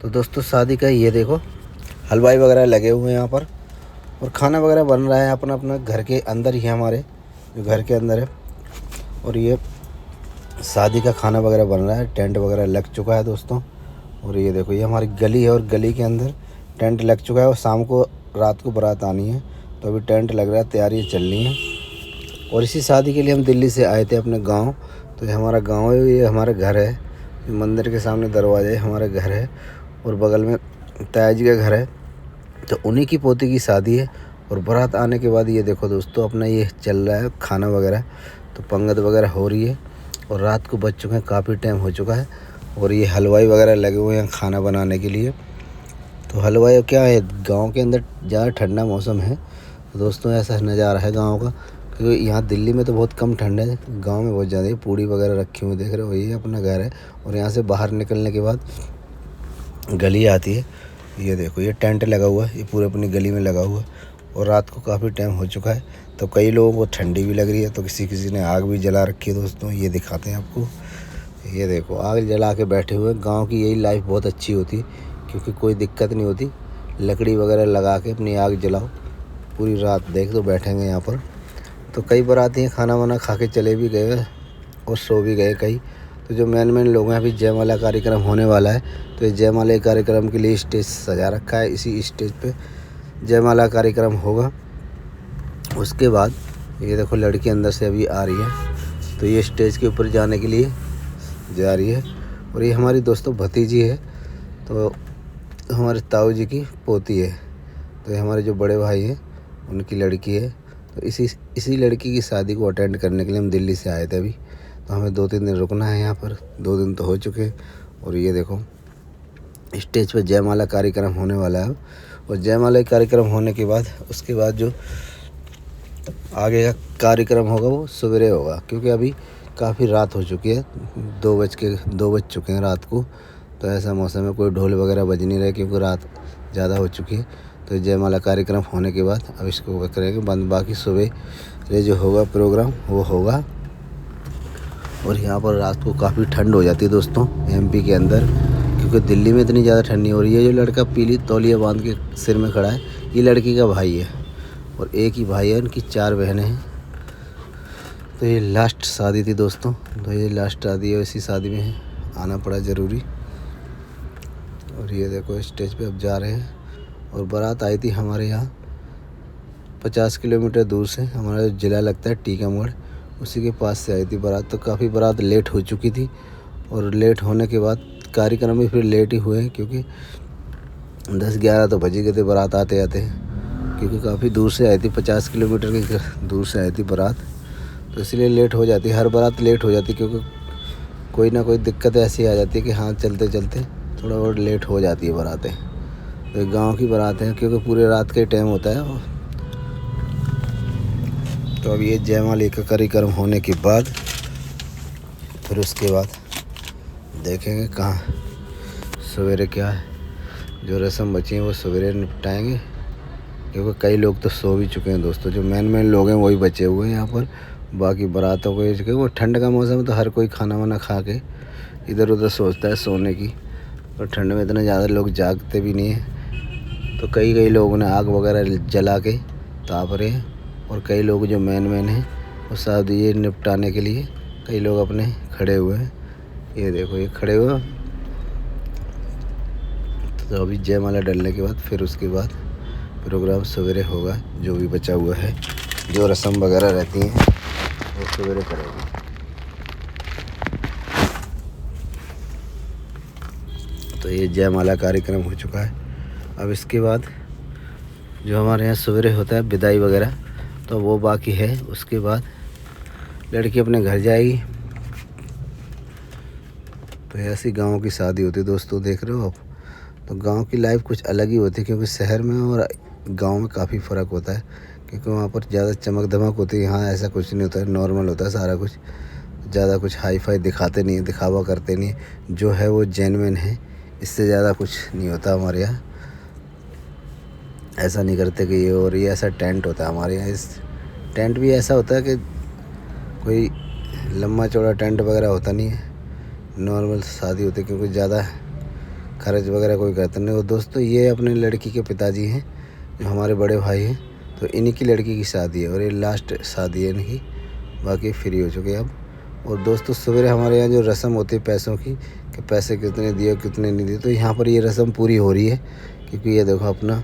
तो दोस्तों शादी का ये देखो हलवाई वगैरह लगे हुए हैं यहाँ पर और खाना वगैरह बन रहा है अपना अपना घर के अंदर ही, हमारे जो घर के अंदर है। और ये शादी का खाना वगैरह बन रहा है, टेंट वगैरह लग चुका है दोस्तों। और ये देखो ये हमारी गली है और गली के अंदर टेंट लग चुका है और शाम को रात को बारात आनी है, तो अभी टेंट लग रहा है, तैयारी चल रही है। और इसी शादी के लिए हम दिल्ली से आए थे अपने गांव। तो ये हमारा गांव है, ये हमारा घर है, मंदिर के सामने दरवाजा है, हमारा घर है और बगल में ताया जी का घर है। तो उन्हीं की पोती की शादी है। और बारात आने के बाद ये देखो दोस्तों अपना ये चल रहा है खाना वगैरह, तो पंगत वगैरह हो रही है और रात को बज चुके हैं, काफ़ी टाइम हो चुका है। और ये हलवाई वगैरह लगे हुए हैं खाना बनाने के लिए। तो हलवाई क्या है, गांव के अंदर ज़्यादा ठंडा मौसम है तो दोस्तों ऐसा नज़ारा है गांव का, क्योंकि यहाँ दिल्ली में तो बहुत कम ठंड है, गांव में बहुत ज़्यादा है। पूड़ी वगैरह रखी हुई देख रहे हो, ये अपना घर है। और यहाँ से बाहर निकलने के बाद गली आती है, ये देखो ये टेंट लगा हुआ है, ये पूरे अपनी गली में लगा हुआ है। और रात को काफ़ी टाइम हो चुका है, तो कई लोगों को ठंडी भी लग रही है, तो किसी ने आग भी जला रखी है दोस्तों। ये दिखाते हैं आपको, ये देखो आग जला के बैठे हुए। गांव की यही लाइफ बहुत अच्छी होती है, क्योंकि कोई दिक्कत नहीं होती, लकड़ी वगैरह लगा के अपनी आग जलाओ, पूरी रात देख तो बैठेंगे यहाँ पर। तो कई बाराती हैं खाना वाना खा के चले भी गए और सो भी गए कई। तो जो मेन लोग हैं, अभी जयमाला कार्यक्रम होने वाला है, तो ये जयमाला कार्यक्रम के लिए स्टेज सजा रखा है। इसी स्टेज पे जयमाला कार्यक्रम होगा। उसके बाद ये देखो लड़की अंदर से अभी आ रही है, तो ये स्टेज के ऊपर जाने के लिए जा रही है। और ये हमारी दोस्तों भतीजी है, तो हमारे ताऊ जी की पोती है। तो ये हमारे जो बड़े भाई हैं उनकी लड़की है। तो इसी लड़की की शादी को अटेंड करने के लिए हम दिल्ली से आए थे अभी। तो हमें 2-3 दिन रुकना है यहाँ पर, 2 दिन तो हो चुके। और ये देखो स्टेज पर जयमाला कार्यक्रम होने वाला है। और जयमाला कार्यक्रम होने के बाद उसके बाद जो आगे का कार्यक्रम होगा वो सवेरे होगा, क्योंकि अभी काफ़ी रात हो चुकी है, 2 बज चुके हैं रात को। तो ऐसा मौसम है, कोई ढोल वगैरह बज नहीं रहे, क्योंकि रात ज़्यादा हो चुकी है। तो जयमाला कार्यक्रम होने के बाद अब इसको करेंगे बंद, बाकी सुबह जो होगा प्रोग्राम वो होगा। और यहाँ पर रात को काफ़ी ठंड हो जाती है दोस्तों एमपी के अंदर, क्योंकि दिल्ली में इतनी ज़्यादा ठंड नहीं हो रही है। जो लड़का पीली तौलिया बांध के सिर में खड़ा है, ये लड़की का भाई है और एक ही भाई है, उनकी 4 बहनें हैं। तो ये लास्ट शादी थी दोस्तों, तो ये लास्ट शादी है, इसी शादी में आना पड़ा ज़रूरी। और ये देखो स्टेज पे अब जा रहे हैं। और बारात आई थी हमारे यहाँ 50 किलोमीटर दूर से, हमारा जो ज़िला लगता है टीकमगढ़, उसी के पास से आई थी बारात। तो काफ़ी बारात लेट हो चुकी थी और लेट होने के बाद कार्यक्रम भी फिर लेट ही हुए, क्योंकि 10-11 तो बज गए थे बारात आते आते, क्योंकि काफ़ी दूर से आई थी, 50 किलोमीटर की दूर से आई थी बारात। तो इसलिए लेट हो जाती है, हर बारात लेट हो जाती है, क्योंकि कोई ना कोई दिक्कत ऐसी आ जाती है कि हाँ चलते चलते थोड़ा बहुत लेट हो जाती है बारातें। तो गांव की बारात है, क्योंकि पूरे रात के टाइम होता है। तो अब ये जयमाला का कार्यक्रम होने के बाद फिर उसके बाद देखेंगे कहाँ सवेरे क्या है, जो रस्म बची हैं वो सवेरे निपटाएंगे, क्योंकि कई लोग तो सो भी चुके हैं दोस्तों। जो मेन लोग हैं वही बचे हुए हैं यहाँ पर, बाकी बारातों को वो ठंड का मौसम है तो हर कोई खाना वाना खा के इधर उधर सोचता है सोने की। और ठंड में इतना ज़्यादा लोग जागते भी नहीं हैं, तो कई लोगों ने आग वगैरह जला के ताप रहे हैं। और कई लोग जो मेन हैं वो शादी ये निपटाने के लिए कई लोग अपने खड़े हुए हैं। ये देखो ये खड़े हुए। तो अभी जयमाला डलने के बाद फिर उसके बाद प्रोग्राम सवेरे होगा, जो भी बचा हुआ है, जो रस्म वगैरह रहती हैं वो सवेरे करेंगे। तो ये जयमाला कार्यक्रम हो चुका है। अब इसके बाद जो हमारे यहाँ सवेरे होता है विदाई वगैरह, तो वो बाकी है। उसके बाद लड़की अपने घर जाएगी। तो ऐसी गांव की शादी होती है दोस्तों, देख रहे हो आप। तो गांव की लाइफ कुछ अलग ही होती है, क्योंकि शहर में और गांव में काफ़ी फ़र्क होता है, क्योंकि वहाँ पर ज़्यादा चमक धमक होती है। यहाँ ऐसा कुछ नहीं होता है, नॉर्मल होता है सारा कुछ, ज़्यादा कुछ हाई फाई दिखाते नहीं है, दिखावा करते नहीं है। जो है वो जेन्युइन है, इससे ज़्यादा कुछ नहीं होता हमारे यहाँ। ऐसा नहीं करते कि ये और ये ऐसा टेंट होता है हमारे यहाँ। इस टेंट भी ऐसा होता है कि कोई लंबा चौड़ा टेंट वगैरह होता नहीं है, नॉर्मल शादी होती है, क्योंकि ज़्यादा खर्च वगैरह कोई करता नहीं। और दोस्तों ये अपने लड़की के पिताजी हैं, जो हमारे बड़े भाई हैं, तो इन्हीं की लड़की की शादी है और ये लास्ट शादी है इनकी, बाकी फ्री हो चुके हैं अब। और दोस्तों सवेरे हमारे यहाँ जो रस्म होती है पैसों की, कि पैसे कितने दिए कितने नहीं दिए, तो यहाँ पर ये रस्म पूरी हो रही है, क्योंकि ये देखो अपना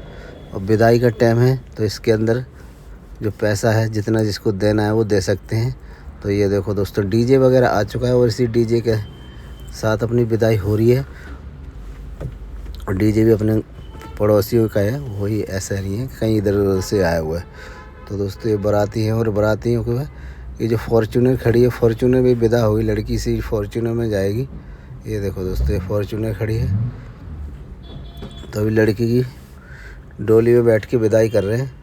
अब विदाई का टाइम है, तो इसके अंदर जो पैसा है जितना जिसको देना है वो दे सकते हैं। तो ये देखो दोस्तों डीजे वगैरह आ चुका है और इसी डीजे के साथ अपनी विदाई हो रही है। और डीजे भी अपने पड़ोसियों का है, वही ऐसा नहीं है कहीं इधर उधर से आया हुआ है। तो दोस्तों ये बाराती हैं और बारातियों को ये जो फॉर्च्यूनर खड़ी है, फॉर्च्यूनर भी विदा हुई, लड़की इसी फॉर्च्यूनर में जाएगी। ये देखो दोस्तों ये फॉर्च्यूनर खड़ी है, तो अभी लड़की की डोली में बैठ के विदाई कर रहे हैं।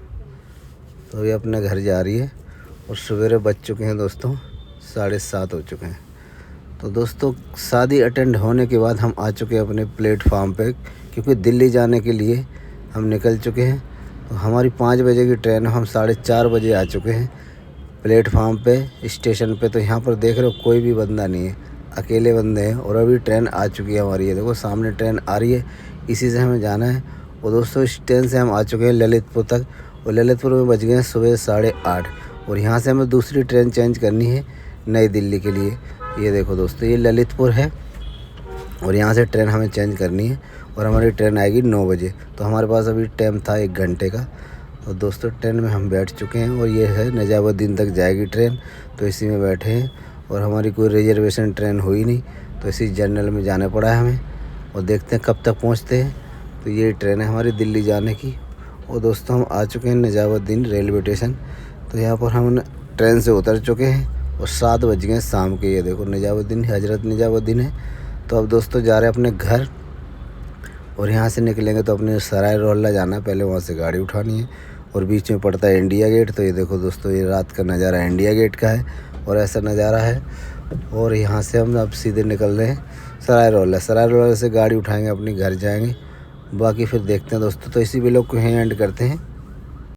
तो ये अपने घर जा रही है और सवेरे बज चुके हैं दोस्तों 7:30 हो चुके हैं। तो दोस्तों शादी अटेंड होने के बाद हम आ चुके हैं अपने प्लेटफार्म पे, क्योंकि दिल्ली जाने के लिए हम निकल चुके हैं। तो हमारी 5 बजे की ट्रेन, हम 4:30 बजे आ चुके हैं प्लेटफार्म पे स्टेशन पे। तो यहाँ पर देख रहे हो कोई भी बंदा नहीं है, अकेले बंदे हैं। और अभी ट्रेन आ चुकी है हमारी, ये देखो सामने ट्रेन आ रही है, इसी से हमें जाना है। और दोस्तों इस ट्रेन से हम आ चुके हैं ललितपुर तक, और ललितपुर में बज गए हैं सुबह 8:30। और यहाँ से हमें दूसरी ट्रेन चेंज करनी है नई दिल्ली के लिए। ये देखो दोस्तों ये ललितपुर है और यहाँ से ट्रेन हमें चेंज करनी है और हमारी ट्रेन आएगी 9 बजे। तो हमारे पास अभी टाइम था 1 घंटे का। तो दोस्तों ट्रेन में हम बैठ चुके हैं और ये है निजामुद्दीन तक जाएगी ट्रेन, तो इसी में बैठे हैं। और हमारी कोई रिजर्वेशन ट्रेन हुई नहीं, तो इसी जनरल में जाना पड़ा है हमें, और देखते हैं कब तक पहुँचते हैं। तो ये ट्रेन है हमारी दिल्ली जाने की। और दोस्तों हम आ चुके हैं निजामुद्दीन रेलवे स्टेशन। तो यहाँ पर हम ट्रेन से उतर चुके हैं और 7 बज गए शाम के। ये देखो निजामुद्दीन, हजरत निजामुद्दीन है। तो अब दोस्तों जा रहे हैं अपने घर, और यहाँ से निकलेंगे तो अपने सराय रोहिल्ला जाना है, पहले वहाँ से गाड़ी उठानी है। और बीच में पड़ता है इंडिया गेट। तो ये देखो दोस्तों ये रात का नज़ारा इंडिया गेट का है और ऐसा नज़ारा है। और यहाँ से हम अब सीधे निकल रहे हैं सराय रोहिल्ला। सराय रोहिल्ला से गाड़ी उठाएंगे, अपने घर जाएंगे, बाकी फिर देखते हैं दोस्तों। तो इसी व्लॉग को यहीं एंड करते हैं।